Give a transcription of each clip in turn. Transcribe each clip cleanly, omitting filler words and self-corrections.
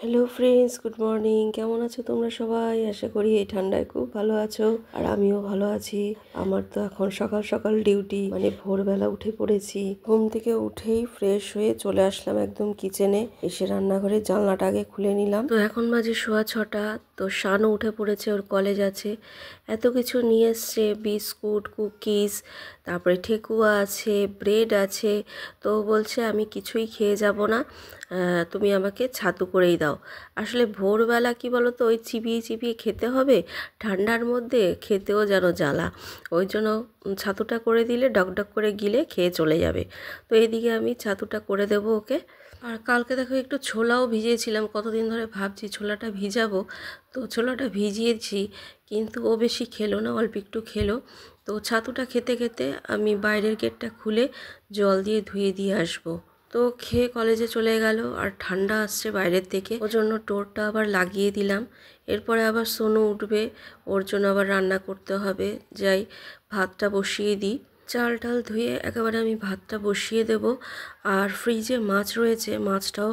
Hello friends, good morning. কেমন আছো তোমরা সবাই? আশা করি এই ঠান্ডায় খুব ভালো আছো, আর আমিও ভালো আছি। আমার তো এখন সকাল সকাল ডিউটি, মানে ভোরবেলা উঠে পড়েছি। ঘুম থেকে উঠেই ফ্রেশ হয়ে চলে আসলাম একদম কিচেনে। এসে রান্নাঘরে জানলাটা আগে খুলে নিলাম। তো এখন বাজে 6:15। তো শানও উঠে পড়েছে, ওর কলেজ আছে। এত কিছু নিয়ে এসছে, বিস্কুট, কুকিজ, তারপরে ঠেকুয়া আছে, ব্রেড আছে। তো বলছে আমি কিছুই খেয়ে যাব না, তুমি আমাকে ছাতু করেই দাও। আসলে ভোরবেলা কি বলো তো, ওই চিবিয়ে চিবিয়ে খেতে হবে, ঠান্ডার মধ্যে খেতেও যেন জ্বালা। ওই জন্য ছাতুটা করে দিলে ডকডক করে গিলে খেয়ে চলে যাবে। তো এইদিকে আমি ছাতুটা করে দেবো ওকে। আর কালকে দেখো একটু ছোলাও ভিজিয়েছিলাম, কতদিন ধরে ভাবছি ছোলাটা ভিজাবো। তো ছোলাটা ভিজিয়েছি, কিন্তু ও বেশি খেলো না, অল্প একটু খেলো। তো ছাতুটা খেতে খেতে আমি বাইরের গেটটা খুলে জল দিয়ে ধুয়ে দিয়ে আসবো। তো খেয়ে কলেজে চলে গেল, আর ঠান্ডা আসছে বাইরের থেকে, ওর জন্য টোরটা আবার লাগিয়ে দিলাম। এরপরে আবার সোনু উঠবে, ওর জন্য আবার রান্না করতে হবে। যাই ভাতটা বসিয়ে দিই। চাল টাল ধুয়ে একেবারে আমি ভাতটা বসিয়ে দেব। আর ফ্রিজে মাছ রয়েছে, মাছটাও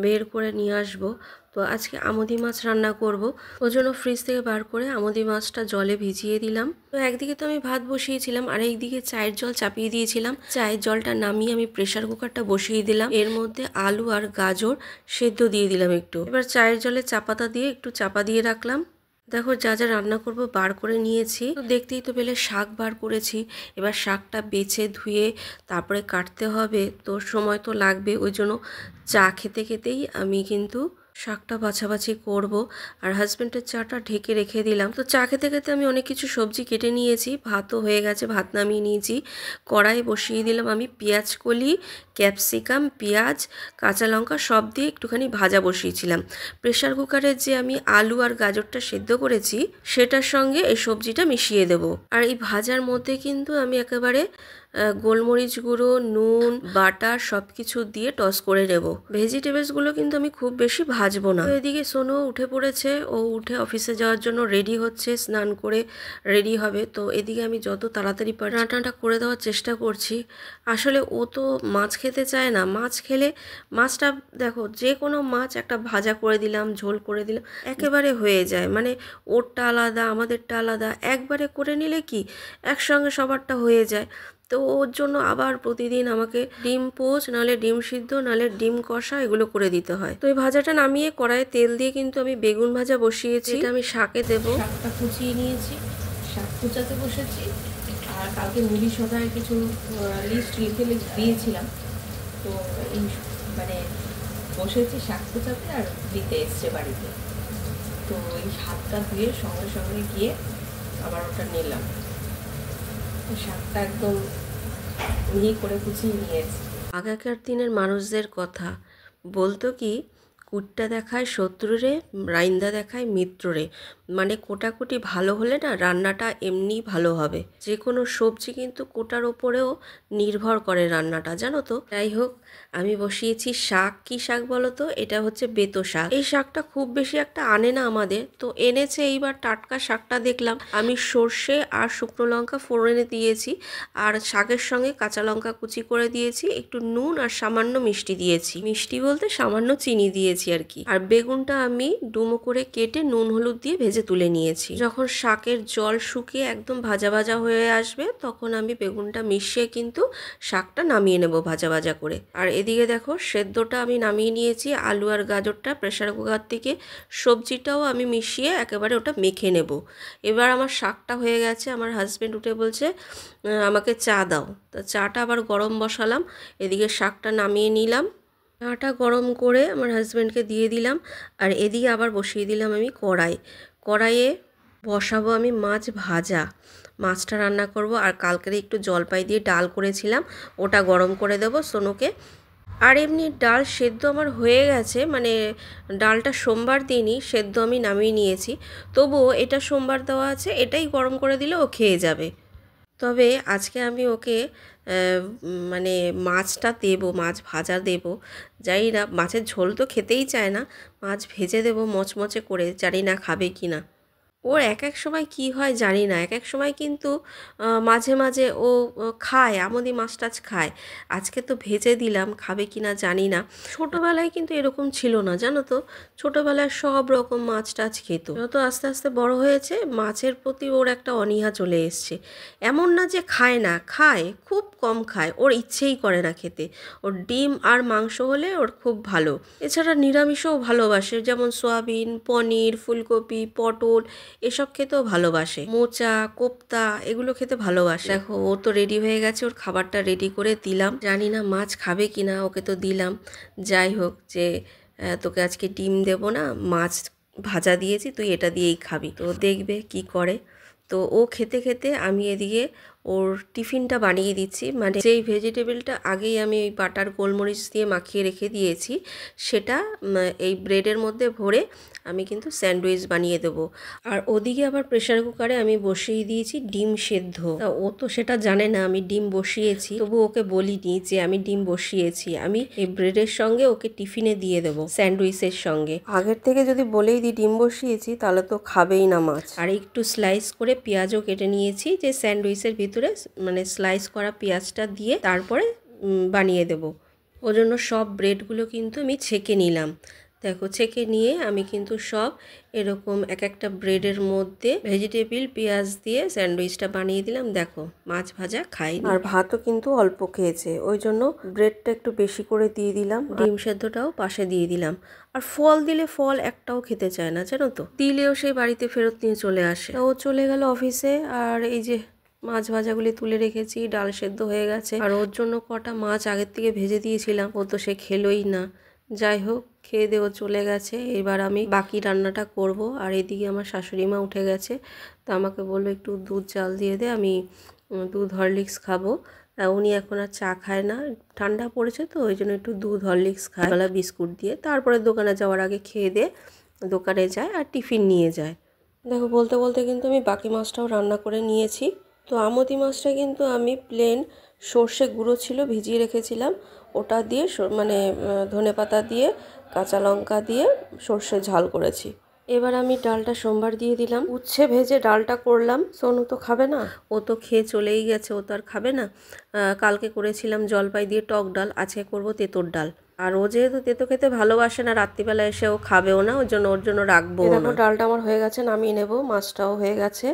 বের করে নিয়ে আসবো। তো আজকে আমুদি মাছ রান্না করব, ওই জন্য ফ্রিজ থেকে বার করে আমুদি মাছটা জলে ভিজিয়ে দিলাম। তো একদিকে তো আমি ভাত বসিয়েছিলাম, আর একদিকে চায়ের জল চাপিয়ে দিয়েছিলাম। চায়ের জলটা নামিয়ে আমি প্রেসার কুকারটা বসিয়ে দিলাম। এর মধ্যে আলু আর গাজর সেদ্ধ দিয়ে দিলাম একটু। এবার চায়ের জলে চাপাতা দিয়ে একটু চাপা দিয়ে রাখলাম। দেখো যা যা রান্না করব বার করে নিয়েছি। তো দেখতেই তো পেলে শাক বার করেছি। এবার শাকটা বেছে ধুয়ে তারপরে কাটতে হবে, তো সময় তো লাগবে। ওই জন্য চা খেতে খেতেই আমি কিন্তু শাকটা বাছাবাছি করব। আর হাজব্যান্ডের চাটা ঢেকে রেখে দিলাম। তো চা খেতে খেতে আমি অনেক কিছু সবজি কেটে নিয়েছি, ভাতও হয়ে গেছে, ভাত নামিয়ে নিয়েছি। কড়াই বসিয়ে দিলাম আমি পেঁয়াজ কলি, ক্যাপসিকাম, পেঁয়াজ, কাঁচা লঙ্কা সব দিয়ে একটুখানি ভাজা বসিয়েছিলাম। প্রেসার কুকারে যে আমি আলু আর গাজরটা সেদ্ধ করেছি সেটার সঙ্গে এই সবজিটা মিশিয়ে দেব। আর এই ভাজার মধ্যে কিন্তু আমি একেবারে গোলমরিচ গুঁড়ো, নুন, বাটার সব কিছু দিয়ে টস করে নেব। ভেজিটেবলসগুলো কিন্তু আমি খুব বেশি ভাজবো না। এদিকে সোনু উঠে পড়েছে, ও উঠে অফিসে যাওয়ার জন্য রেডি হচ্ছে, স্নান করে রেডি হবে। তো এদিকে আমি যত তাড়াতাড়ি পারি রান্নাটা করে দেওয়ার চেষ্টা করছি। আসলে ও তো মাছ খেতে চায় না। মাছ খেলে মাছটা দেখো, যে কোনো মাছ একটা ভাজা করে দিলাম, ঝোল করে দিলাম, একেবারে হয়ে যায়। মানে ওরটা আলাদা, আমাদেরটা আলাদা, একবারে করে নিলে কি একসঙ্গে সবারটা হয়ে যায়। তো ওর জন্য আবার প্রতিদিন আমাকে ডিম পোচ, নাহলে ডিম সিদ্ধ, নাহলে ডিম কষা এগুলো করে দিতে হয়। তো এই ভাজাটা নামিয়ে কড়াইয়ে তেল দিয়ে কিন্তু আমি বেগুন ভাজা বসিয়েছি, এটা আমি শাকে দেবো। শাকটা কুচিয়ে নিয়েছি, শাক কুচাতে বসেছি। আর কালকে মুড়ি সদায় কিছু লিস্ট লিখে দিয়েছিলাম, তো এই মানে বসেছি শাক কুচাতে, আর দিতে এসছে বাড়িতে। তো এই হাতটা ধুয়ে সঙ্গে সঙ্গে গিয়ে আবার ওটা নিলাম। শাকটা একদম মিহি করে কুচিয়ে নিয়েছি। আগেকার দিনের মানুষদের কথা বলতো কি, কুটটা দেখায় শত্রুরে, রাইন্দা দেখায় মিত্ররে। মানে কোটাকুটি ভালো হলে না রান্নাটা এমনি ভালো হবে। যে কোনো সবজি কিন্তু কোটার ওপরেও নির্ভর করে রান্নাটা, জানো তো। যাই হোক, আমি বসিয়েছি শাক। কি শাক বলো তো? এটা হচ্ছে বেতো শাক। এই শাকটা খুব বেশি একটা আনে না আমাদের, তো এনেছে এইবার টাটকা শাকটা দেখলাম। আমি সর্ষে আর শুকনো লঙ্কা ফোড়নে দিয়েছি, আর শাকের সঙ্গে কাঁচা লঙ্কা কুচি করে দিয়েছি, একটু নুন আর সামান্য মিষ্টি দিয়েছি। মিষ্টি বলতে সামান্য চিনি দিয়েছি আর কি। আর বেগুনটা আমি ডুমো করে কেটে নুন হলুদ দিয়ে ভেজে তুলে নিয়েছি। যখন শাকের জল শুকিয়ে একদম ভাজা ভাজা হয়ে আসবে, তখন আমি বেগুনটা মিশিয়ে কিন্তু শাকটা নামিয়ে নেব ভাজা ভাজা করে। আর এদিকে দেখো সেদ্ধটা আমি নামিয়ে নিয়েছি, আলু আর গাজরটা প্রেসার কুকার থেকে। সবজিটাও আমি মিশিয়ে একেবারে ওটা মেখে নেব। এবার আমার শাকটা হয়ে গেছে। আমার হাজব্যান্ড উঠে বলছে আমাকে চা দাও। তো চাটা আবার গরম বসালাম, এদিকে শাকটা নামিয়ে নিলাম। চাটা গরম করে আমার হাজব্যান্ডকে দিয়ে দিলাম। আর এদিকে আবার বসিয়ে দিলাম আমি কড়াইয়ে বসাবো আমি মাছ ভাজা। মাছটা রান্না করব। আর কালকের একটু জলপাই দিয়ে ডাল করেছিলাম, ওটা গরম করে দেবো সোনুকে। আর এমনি ডাল সেদ্ধ আমার হয়ে গেছে, মানে ডালটা সোমবার দিনই সেদ্ধ আমি নামিয়ে নিয়েছি। তবুও এটা সোমবার দেওয়া আছে, এটাই গরম করে দিলে ও খেয়ে যাবে। তবে আজকে আমি ওকে মানে মাছটা দেবো, মাছ ভাজা দেবো। জানি না, মাছের ঝোল তো খেতেই চায় না, মাছ ভেজে দেবো মচমচে করে, জানি না খাবে কি না। ওর এক এক সময় কি হয় জানি না, এক এক সময় কিন্তু মাঝে মাঝে ও খায়, আমোদি মাছ টাছ খায়। আজকে তো ভেজে দিলাম, খাবে কি না জানি না। ছোটোবেলায় কিন্তু এরকম ছিল না জানো তো, ছোটোবেলায় সব রকম মাছ টাছ খেত। যত আস্তে আস্তে বড় হয়েছে মাছের প্রতি ওর একটা অনীহা চলে এসছে। এমন না যে খায় না, খায়, খুব কম খায়, ওর ইচ্ছেই করে না খেতে। ওর ডিম আর মাংস হলে ওর খুব ভালো। এছাড়া নিরামিষও ভালোবাসে, যেমন সয়াবিন, পনির, ফুলকপি, পটল এসব খেতেও ভালোবাসে। মোচা, কোপ্তা এগুলো খেতে ভালোবাসে। দেখো ও তো রেডি হয়ে গেছে, ওর খাবারটা রেডি করে দিলাম। জানি না মাছ খাবে কি না, ওকে তো দিলাম। যাই হোক, যে তোকে আজকে ডিম দেবো না, মাছ ভাজা দিয়েছি, তুই এটা দিয়েই খাবি। তো দেখবে কি করে। তো ও খেতে খেতে আমি এদিকে ওর টিফিনটা বানিয়ে দিচ্ছি। মানে যেই ভেজিটেবলটা আগেই আমি ওই বাটার গোলমরিচ দিয়ে মাখিয়ে রেখে দিয়েছি, সেটা এই ব্রেডের মধ্যে ভরে আমি কিন্তু স্যান্ডউইচ বানিয়ে দেবো। আর ওদিকে আবার প্রেশার কুকারে আমি বসিয়ে দিয়েছি ডিম সেদ্ধ। তা ও তো সেটা জানে না আমি ডিম বসিয়েছি, তবু ওকে বলিনি যে আমি ডিম বসিয়েছি। আমি এই ব্রেডের সঙ্গে ওকে টিফিনে দিয়ে দেবো, স্যান্ডউইচের সঙ্গে। আগের থেকে যদি বলেই দিই ডিম বসিয়েছি, তাহলে তো খাবেই না মাছ। আর একটু স্লাইস করে পেঁয়াজও কেটে নিয়েছি, যে স্যান্ডউইচের ভিতরে মানে স্লাইস করা পেঁয়াজটা দিয়ে তারপরে বানিয়ে দেব। ওই জন্য সব ব্রেডগুলো কিন্তু আমি ছেঁকে নিলাম। দেখো ছেঁকে নিয়ে আমি কিন্তু সব এরকম এক একটা ব্রেডের মধ্যে ভেজিটেবল পেঁয়াজ দিয়ে স্যান্ডউইচটা বানিয়ে দিলাম। দেখো মাছ ভাজা খাইনি, আর ভাতও কিন্তু অল্প খেয়েছে, ওই জন্য ব্রেডটা একটু বেশি করে দিয়ে দিলাম। ডিম সেদ্ধটাও পাশে দিয়ে দিলাম। আর ফল দিলে ফল একটাও খেতে চায় না জানো তো, দিলেও সেই বাড়িতে ফেরত নিয়ে চলে আসে। ও চলে গেল অফিসে। আর এই যে মাছ ভাজাগুলি তুলে রেখেছি, ডাল সেদ্ধ হয়ে গেছে। আর ওর জন্য কটা মাছ আগের থেকে ভেজে দিয়েছিলাম, ও তো সে খেলোই না। যাই হোক, খেয়ে দেও চলে গেছে। এবার আমি বাকি রান্নাটা করব। আর এদিকে আমার শাশুড়ি মা উঠে গেছে, তো আমাকে বললো একটু দুধ জাল দিয়ে দে, আমি দুধ হরলিক্স খাবো। তা উনি এখন আর চা খায় না, ঠান্ডা পড়েছে তো, ওই জন্য একটু দুধ হরলিক্স খায় বেলা বিস্কুট দিয়ে। তারপরে দোকানে যাওয়ার আগে খেয়ে দে দোকানে যায় আর টিফিন নিয়ে যায়। দেখো বলতে বলতে কিন্তু আমি বাকি মাছটাও রান্না করে নিয়েছি। তো আমোদি মাছটা কিন্তু আমি প্লেন সর্ষে গুঁড়ো ছিল ভিজিয়ে রেখেছিলাম, ওটা দিয়ে মানে ধনেপাতা দিয়ে কাঁচা লঙ্কা দিয়ে সর্ষে ঝাল করেছি। এবার আমি ডালটা সোমবার দিয়ে দিলাম। উচ্ছে ভেজে ডালটা করলাম, সোনু তো খাবে না, ও তো খেয়ে চলেই গেছে, ও তো আর খাবে না। কালকে করেছিলাম জলপাই দিয়ে টক ডাল, আজকে করব তেঁতোর ডাল। আর ও যেহেতু তেঁতো খেতে ভালোবাসে না, রাত্রিবেলা এসে ও খাবেও না, ওর জন্য রাখবো না। ডালটা আমার হয়ে গেছে, নামিয়ে নেব। মাছটাও হয়ে গেছে।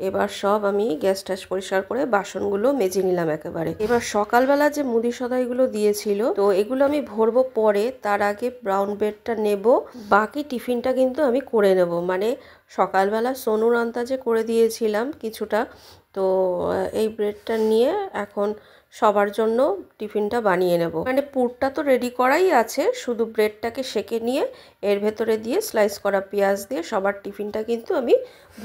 এবার সব আমি গ্যাস ট্যাস পরিষ্কার করে বাসনগুলো মেজে নিলাম একেবারে। এবার সকালবেলা যে মুদি সদাইগুলো দিয়েছিল, তো এগুলো আমি ভরবো পরে, তার আগে ব্রাউন ব্রেডটা নেব। বাকি টিফিনটা কিন্তু আমি করে নেব। মানে সকালবেলা সোনুর আন্দাজে করে দিয়েছিলাম কিছুটা, তো এই ব্রেডটা নিয়ে এখন সবার জন্য টিফিনটা বানিয়ে নেব। মানে পুরটা তো রেডি করাই আছে, শুধু ব্রেডটাকে সেঁকে নিয়ে এর ভেতরে দিয়ে স্লাইস করা পেঁয়াজ দিয়ে সবার টিফিনটা কিন্তু আমি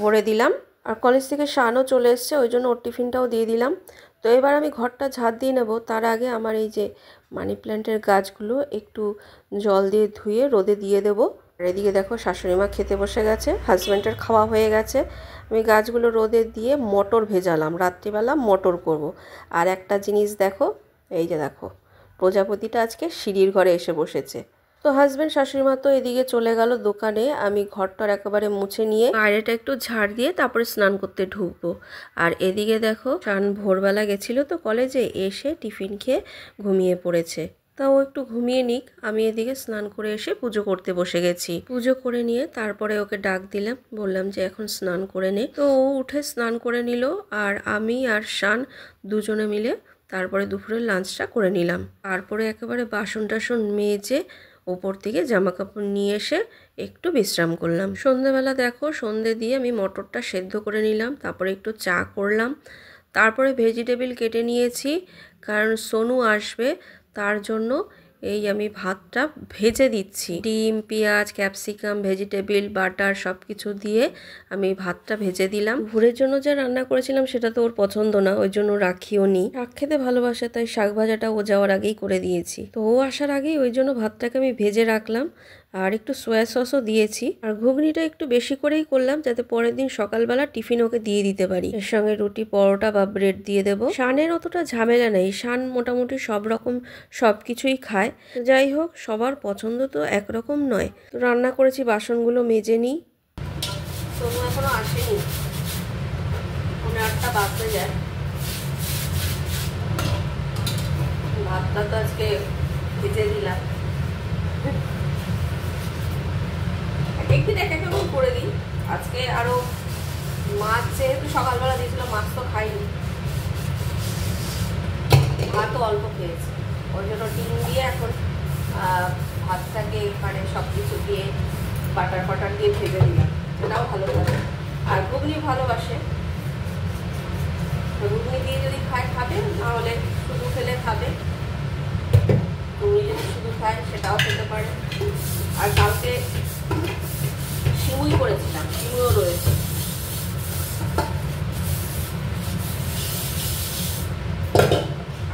ভরে দিলাম। আর কলেজ থেকে শানও চলে এসছে, ওই জন্য ওর টিফিনটাও দিয়ে দিলাম। তো এবার আমি ঘরটা ঝাড় দিয়ে নেব। তার আগে আমার এই যে মানি প্ল্যান্টের গাছগুলো একটু জল দিয়ে ধুয়ে রোদে দিয়ে দেবো। আর এদিকে দেখো শাশুড়ি মা খেতে বসে গেছে, হাজব্যান্ডের খাওয়া হয়ে গেছে। আমি গাছগুলো রোদে দিয়ে মটর ভেজালাম, রাত্রিবেলা মটর করব। আর একটা জিনিস দেখো, এই যে দেখো প্রজাপতিটা আজকে সিঁড়ির ঘরে এসে বসেছে। তো হাজব্যান্ড শাশুড়ি মা তো এদিকে চলে গেল দোকানে, আমি ঘরটার একেবারে মুছে নিয়ে বাইরেটা একটু ঝাড় দিয়ে তারপরে স্নান করতে ঢুকবো। আর এদিকে দেখো শান ভোরবেলা গেছিলো তো কলেজে, এসে টিফিন খেয়ে ঘুমিয়ে পড়েছে। তা ও একটু ঘুমিয়ে নিক, আমি এদিকে স্নান করে এসে পুজো করতে বসে গেছি। পুজো করে নিয়ে তারপরে ওকে ডাক দিলাম, বললাম যে এখন স্নান করে নে। তো ও উঠে স্নান করে নিল, আর আমি আর শান দুজনে মিলে তারপরে দুপুরের লাঞ্চটা করে নিলাম। তারপরে একেবারে বাসন টাসন মেজে ওপর থেকে জামা কাপড় নিয়ে এসে একটু বিশ্রাম করলাম। সন্ধেবেলা দেখো সন্ধে দিয়ে আমি মটরটা সেদ্ধ করে নিলাম, তারপরে একটু চা করলাম। তারপরে ভেজিটেবল কেটে নিয়েছি, কারণ সোনু আসবে, তার জন্য এই আমি ভাতটা ভেজে দিচ্ছি। ডিম, পেঁয়াজ, ক্যাপসিকাম, ভেজিটেবল, বাটার সব কিছু দিয়ে আমি ভাতটা ভেজে দিলাম। ভোরের জন্য যা রান্না করেছিলাম সেটা তো ওর পছন্দ না, ওই জন্য রাখিও নি। শাক খেতে ভালোবাসে, তাই শাক ভাজাটা ও যাওয়ার আগেই করে দিয়েছি। তো ও আসার আগেই ওই জন্য ভাতটাকে আমি ভেজে রাখলাম, আর একটু সয়া সসও দিয়েছি। আর ঘুগনিটা একটু বেশি করেই করলাম, যাতে পরের দিন সকালবেলা টিফিন ওকে দিয়ে দিতে পারি। এর সঙ্গে রুটি, পরোটা বা ব্রেড দিয়ে দেবো। শানের অতটা ঝামেলা নেই, শান মোটামুটি সব রকম সব কিছুই খায়। যাই হোক, সবার পছন্দ তো একরকম নয়। তো রান্না করেছি, বাসনগুলো মেজে নিই। সোনু এখনো আসেনি, 8:30 বাজতে যায়। ভাতটা তো আজকে ভিজে দিলাম, একদিন এক এক রকম করে দিই। আজকে আরো মাছ যেহেতু সকালবেলা দিয়েছিলাম, মাছ তো খাইনি, ভাতও অল্প খেয়েছি, ওই জন্য ডিম দিয়ে এখন ভাতটাকে মানে সব কিছু দিয়ে বাটার ফাটার দিয়ে ভেজে দিলাম, সেটাও ভালো লাগে। আর ঘুগনি ভালোবাসে, ঘুগনি দিয়ে যদি খায় খাবে, নাহলে শুধু খেলে খাবে। ঘুগনি যদি শুধু খায় সেটাও খেতে পারে। আর কালকে সিমুই করেছিলাম, সিমুইও রয়েছে।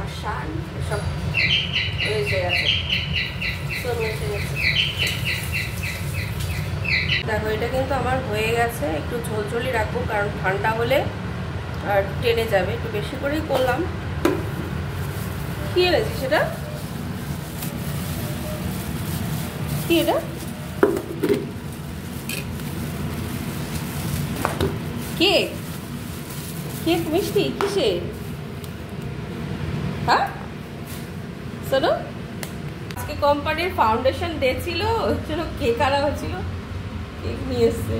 আর শান এসব এসে গেছে, সব এসে গেছে। দেখো এটা কিন্তু আমার হয়ে গেছে, একটু ঝোলঝোলি রাখবো কারণ ঠান্ডা হলে আর টেনে যাবে, একটু বেশি করেই করলাম। কি এনেছি সেটা? কি এটা? কেক? কেক মিষ্টি কিসে? হ্যাঁ শোনো, আজকে কোম্পানির ফাউন্ডেশন ডে ছিল, ওই জন্য কেক আনা হয়েছিল, কেক নিয়ে এসছে।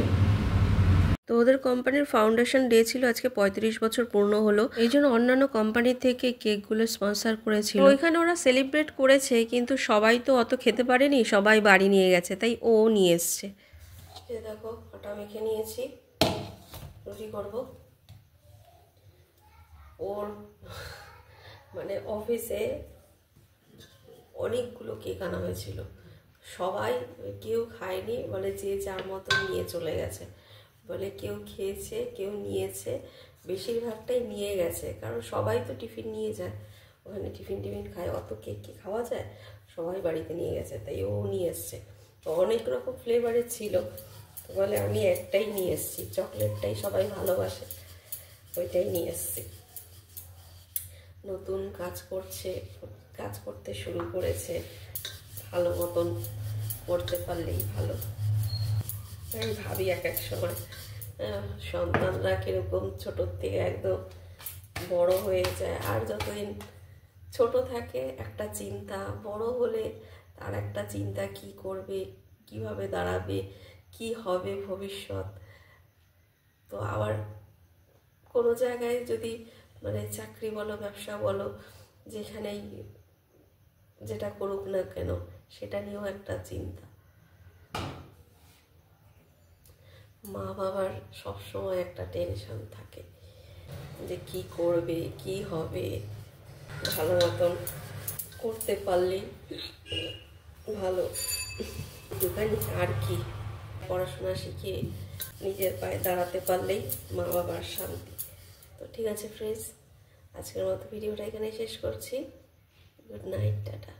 তো ওদের কোম্পানির ফাউন্ডেশন ডে ছিল, আজকে 35 বছর পূর্ণ হলো, এই জন্য অন্যান্য কোম্পানি থেকে কেকগুলো স্পন্সর করেছিল। ওইখানে ওরা সেলিব্রেট করেছে, কিন্তু সবাই তো অত খেতে পারেনি, সবাই বাড়ি নিয়ে গেছে, তাই ও নিয়ে এসছে। দেখো আটা মেখে নিয়েছি, রুটি করব। ওর মানে অফিসে অনেকগুলো কেক আনা হয়েছিল, সবাই কেউ খায়নি, বলে যে যার মতো নিয়ে চলে গেছে, বলে কেউ খেয়েছে কেউ নিয়েছে, বেশিরভাগটাই নিয়ে গেছে, কারণ সবাই তো টিফিন নিয়ে যায়, ওখানে টিফিন খায়, অত কেক কি খাওয়া যায়, সবাই বাড়িতে নিয়ে গেছে, তাই ও নিয়ে এসছে। তো অনেক রকম ফ্লেভারের ছিল, তো বলে আমি একটাই নিয়ে এসছি, চকলেটটাই সবাই ভালোবাসে, ওইটাই নিয়ে এসছি। নতুন কাজ করছে, কাজ করতে শুরু করেছে, ভালো মতন করতে পারলেই ভালো। আমি ভাবি এক এক সময় সন্তানরা কিরকম ছোটোর থেকে একদম বড় হয়ে যায়, আর যতদিন ছোট থাকে একটা চিন্তা, বড় হলে তার একটা চিন্তা, কি করবে, কিভাবে দাঁড়াবে, কি হবে ভবিষ্যৎ। তো আবার কোনো জায়গায় যদি মানে চাকরি বলো, ব্যবসা বলো, যেখানেই যেটা করুক না কেন, সেটা নিয়েও একটা চিন্তা। মা বাবার সবসময় একটা টেনশন থাকে যে কি করবে, কি হবে, ভালো মতন করতে পারলেই ভালো। দোকানে আর কি, পড়াশোনা শিখে নিজের পায়ে দাঁড়াতে পারলেই মা বাবার শান্তি। তো ঠিক আছে ফ্রেন্ডস, আজকের মতো ভিডিওটা এখানে শেষ করছি। Good night, tata.